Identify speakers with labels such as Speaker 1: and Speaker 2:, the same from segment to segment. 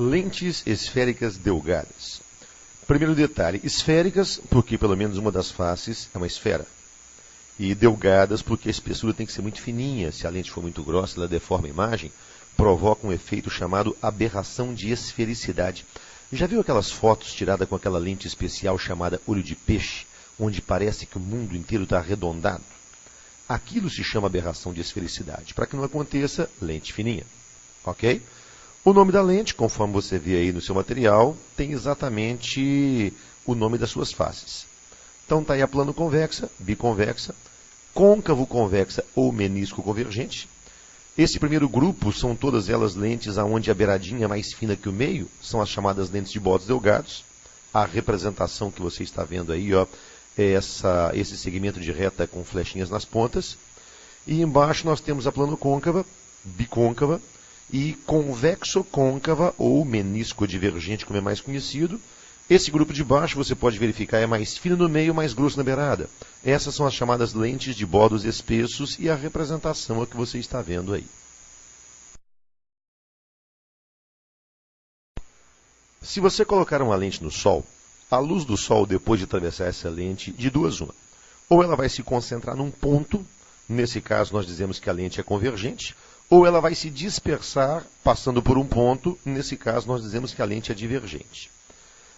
Speaker 1: Lentes esféricas delgadas. Primeiro detalhe, esféricas porque pelo menos uma das faces é uma esfera. E delgadas porque a espessura tem que ser muito fininha. Se a lente for muito grossa, ela deforma a imagem, provoca um efeito chamado aberração de esfericidade. Já viu aquelas fotos tiradas com aquela lente especial chamada olho de peixe, onde parece que o mundo inteiro está arredondado? Aquilo se chama aberração de esfericidade. Para que não aconteça, lente fininha. Ok? O nome da lente, conforme você vê aí no seu material, tem exatamente o nome das suas faces. Então está aí a plano convexa, biconvexa, côncavo convexa ou menisco convergente. Esse primeiro grupo são todas elas lentes onde a beiradinha é mais fina que o meio, são as chamadas lentes de bordos delgados. A representação que você está vendo aí, ó, é esse segmento de reta com flechinhas nas pontas. E embaixo nós temos a plano côncava, bicôncava, e convexo-côncava, ou menisco-divergente, como é mais conhecido. Esse grupo de baixo, você pode verificar, é mais fino no meio, mais grosso na beirada. Essas são as chamadas lentes de bordos espessos e a representação é o que você está vendo aí. Se você colocar uma lente no sol, a luz do sol, depois de atravessar essa lente, de duas uma. Ou ela vai se concentrar num ponto, nesse caso nós dizemos que a lente é convergente, ou ela vai se dispersar passando por um ponto, nesse caso nós dizemos que a lente é divergente.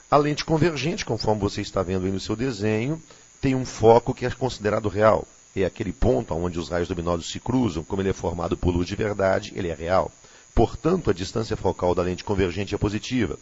Speaker 1: A lente convergente, conforme você está vendo aí no seu desenho, tem um foco que é considerado real. É aquele ponto onde os raios luminosos se cruzam, como ele é formado por luz de verdade, ele é real. Portanto, a distância focal da lente convergente é positiva.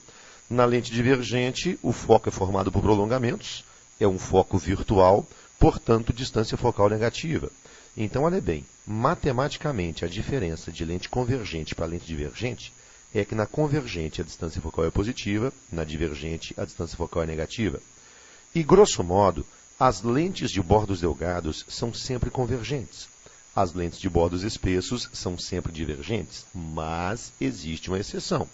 Speaker 1: Na lente divergente, o foco é formado por prolongamentos, é um foco virtual, portanto, distância focal negativa. Então, olha bem, matematicamente, a diferença de lente convergente para lente divergente é que na convergente a distância focal é positiva, na divergente a distância focal é negativa. E, grosso modo, as lentes de bordos delgados são sempre convergentes. As lentes de bordos espessos são sempre divergentes, mas existe uma exceção.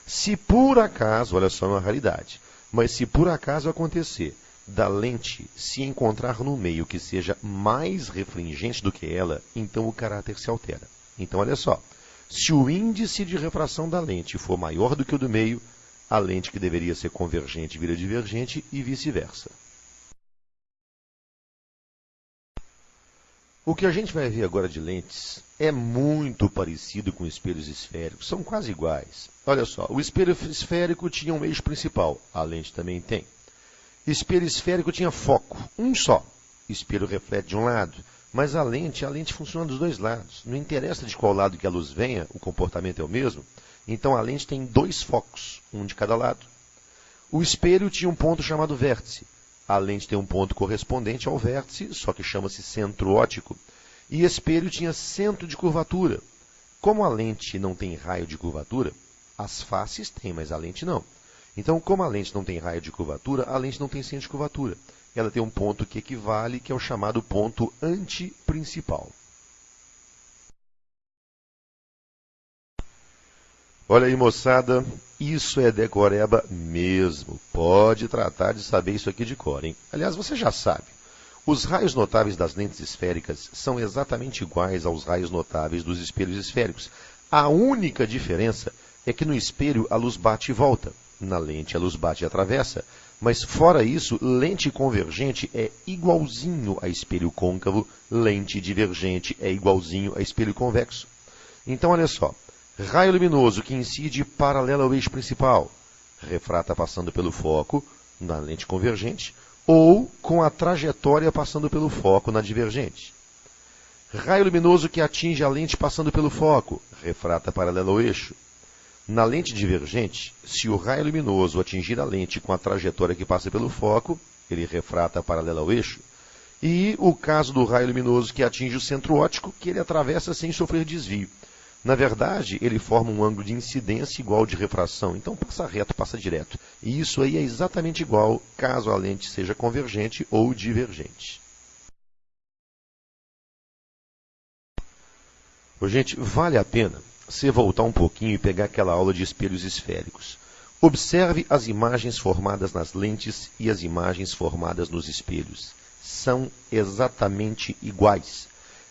Speaker 1: Se por acaso, olha só uma raridade, mas se por acaso acontecer da lente se encontrar no meio que seja mais refringente do que ela, então o caráter se altera. Então, olha só, se o índice de refração da lente for maior do que o do meio, a lente que deveria ser convergente vira divergente e vice-versa. O que a gente vai ver agora de lentes é muito parecido com espelhos esféricos, são quase iguais. Olha só, o espelho esférico tinha um eixo principal, a lente também tem. Espelho esférico tinha foco, um só. Espelho reflete de um lado, mas a lente funciona dos dois lados. Não interessa de qual lado que a luz venha, o comportamento é o mesmo. Então a lente tem dois focos, um de cada lado. O espelho tinha um ponto chamado vértice. A lente tem um ponto correspondente ao vértice, só que chama-se centro óptico. E espelho tinha centro de curvatura. Como a lente não tem raio de curvatura, as faces têm, mas a lente não. Então, como a lente não tem raio de curvatura, a lente não tem centro de curvatura. Ela tem um ponto que equivale, que é o chamado ponto antiprincipal. Olha aí, moçada, isso é decoreba mesmo. Pode tratar de saber isso aqui de cor, hein? Aliás, você já sabe. Os raios notáveis das lentes esféricas são exatamente iguais aos raios notáveis dos espelhos esféricos. A única diferença é que no espelho a luz bate e volta. Na lente a luz bate e atravessa, mas fora isso, lente convergente é igualzinho a espelho côncavo, lente divergente é igualzinho a espelho convexo. Então, olha só, raio luminoso que incide paralelo ao eixo principal, refrata passando pelo foco, na lente convergente, ou com a trajetória passando pelo foco na divergente. Raio luminoso que atinge a lente passando pelo foco, refrata paralelo ao eixo. Na lente divergente, se o raio luminoso atingir a lente com a trajetória que passa pelo foco, ele refrata paralelo ao eixo. E o caso do raio luminoso que atinge o centro óptico, que ele atravessa sem sofrer desvio. Na verdade, ele forma um ângulo de incidência igual ao de refração, então passa reto, passa direto. E isso aí é exatamente igual caso a lente seja convergente ou divergente. Gente, vale a pena você voltar um pouquinho e pegar aquela aula de espelhos esféricos. Observe as imagens formadas nas lentes e as imagens formadas nos espelhos. São exatamente iguais.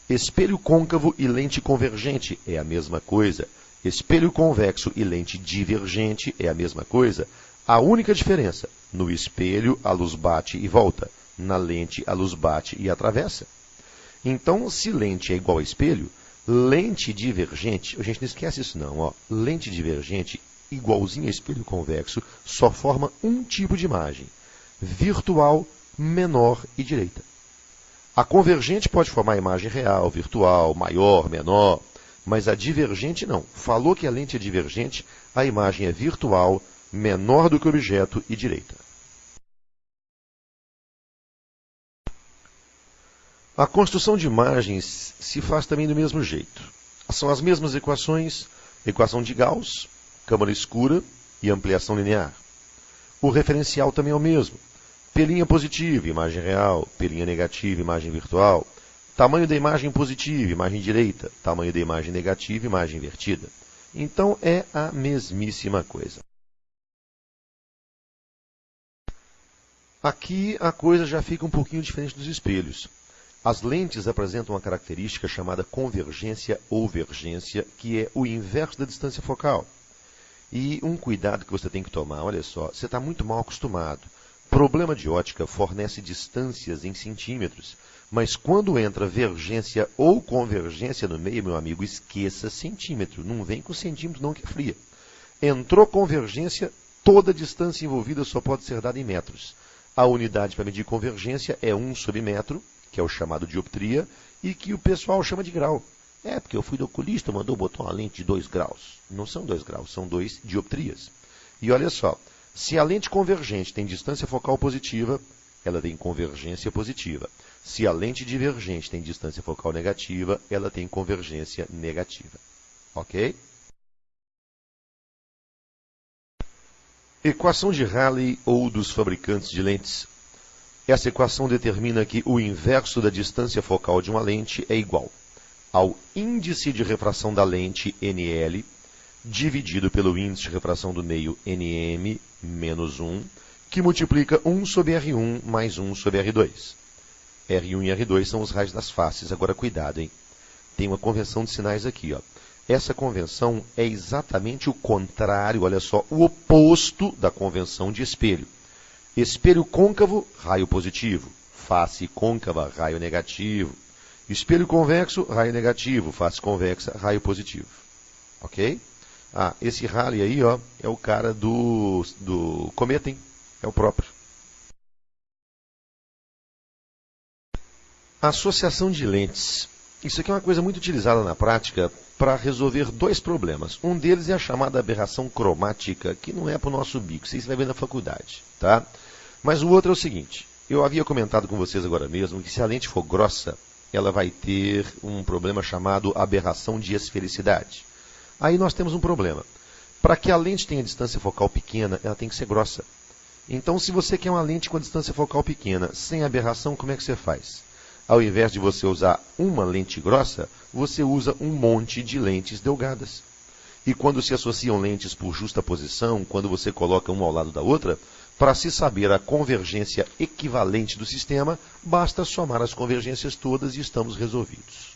Speaker 1: Espelho côncavo e lente convergente é a mesma coisa. Espelho convexo e lente divergente é a mesma coisa. A única diferença, no espelho a luz bate e volta, na lente a luz bate e atravessa. Então, se lente é igual a espelho, lente divergente, a gente não esquece isso não, ó, lente divergente igualzinho a espelho convexo só forma um tipo de imagem, virtual, menor e direita. A convergente pode formar imagem real, virtual, maior, menor, mas a divergente não. Falou que a lente é divergente, a imagem é virtual, menor do que o objeto e direita. A construção de imagens se faz também do mesmo jeito. São as mesmas equações, equação de Gauss, câmara escura e ampliação linear. O referencial também é o mesmo. Pelinha positiva, imagem real. Pelinha negativa, imagem virtual. Tamanho da imagem positiva, imagem direita. Tamanho da imagem negativa, imagem invertida. Então, é a mesmíssima coisa. Aqui a coisa já fica um pouquinho diferente dos espelhos. As lentes apresentam uma característica chamada convergência ou vergência, que é o inverso da distância focal. E um cuidado que você tem que tomar, olha só, você está muito mal acostumado. Problema de ótica fornece distâncias em centímetros, mas quando entra vergência ou convergência no meio, meu amigo, esqueça centímetro. Não vem com centímetro não, que é fria. Entrou convergência, toda a distância envolvida só pode ser dada em metros. A unidade para medir convergência é 1/metro, que é o chamado dioptria, e que o pessoal chama de grau. É, porque eu fui do oculista, mandou botar uma lente de 2 graus. Não são 2 graus, são 2 dioptrias. E olha só, se a lente convergente tem distância focal positiva, ela tem convergência positiva. Se a lente divergente tem distância focal negativa, ela tem convergência negativa. Ok? Equação de Rayleigh ou dos fabricantes de lentes. Essa equação determina que o inverso da distância focal de uma lente é igual ao índice de refração da lente, NL, dividido pelo índice de refração do meio, NM, menos 1, que multiplica 1/R1 mais 1/R2. R1 e R2 são os raios das faces. Agora, cuidado, hein? Tem uma convenção de sinais aqui, ó. Essa convenção é exatamente o contrário, olha só, o oposto da convenção de espelho. Espelho côncavo, raio positivo. Face côncava, raio negativo. Espelho convexo, raio negativo. Face convexa, raio positivo. Ok? Ah, esse Rayleigh aí, ó, é o cara do cometa, hein? É o próprio. Associação de lentes. Isso aqui é uma coisa muito utilizada na prática para resolver dois problemas. Um deles é a chamada aberração cromática, que não é para o nosso bico, isso vai ver na faculdade, tá? Mas o outro é o seguinte, eu havia comentado com vocês agora mesmo que se a lente for grossa, ela vai ter um problema chamado aberração de esfericidade. Aí nós temos um problema. Para que a lente tenha distância focal pequena, ela tem que ser grossa. Então, se você quer uma lente com distância focal pequena, sem aberração, como é que você faz? Ao invés de você usar uma lente grossa, você usa um monte de lentes delgadas. E quando se associam lentes por justaposição, quando você coloca uma ao lado da outra, para se saber a convergência equivalente do sistema, basta somar as convergências todas e estamos resolvidos.